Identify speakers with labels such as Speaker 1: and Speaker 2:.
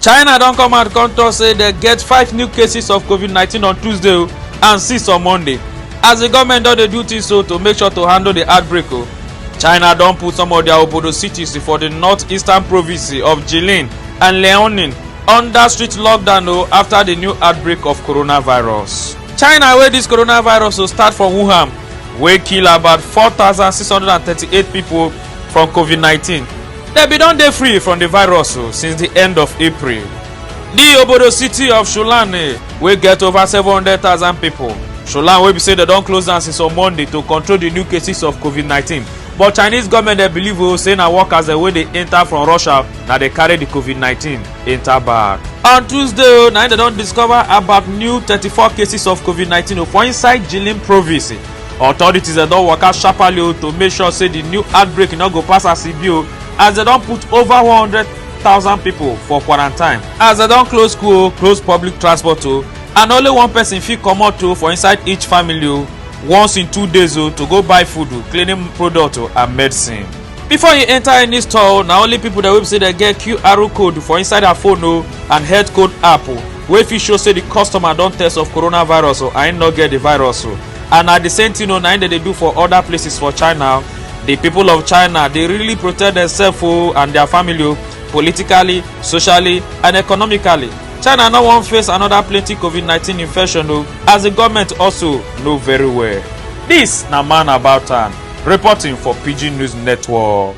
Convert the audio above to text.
Speaker 1: China don come out come tok say dem get 5 new cases of COVID-19 on Tuesday and 6 on Monday, as the government don dey do things so to make sure to handle the outbreak. China don put some of their obodo cities for the northeastern provinces of Jilin and Liaoning under strict lockdown after the new outbreak of coronavirus. China, where this coronavirus will start from Wuhan, wey kill about 4,638 people from COVID-19. They be don dey free from the virus since the end of April. The obodo city of Shulan, wey get over 700,000 people. Shulan wey be say they don close down since on Monday to control the new cases of COVID-19. But Chinese government dey believe say na workers wey dey enter from Russia na dey carry the COVID-19 enter back. On Tuesday, na they don discover about new 34 cases of COVID-19 for inside Jilin province. Authorities don waka sharply to make sure say the new outbreak no go pass as e be, as they don put over 100,000 people for quarantine, as they don close school, close public transport, and only one person fit comot for inside each family once in 2 days to go buy food, cleaning product and medicine. Before you enter any store, na only people that wey say they get QR code for inside their phone and health code app wey fit show say the customer don test of coronavirus and no get the virus. And at the same thing na im dey do for other places for China. The people of China, they really protect themselves and their family politically, socially and economically. China no wan face another plenty COVID-19 infection as the government also know very well. This na Man About Town, reporting for Pidgin News Network.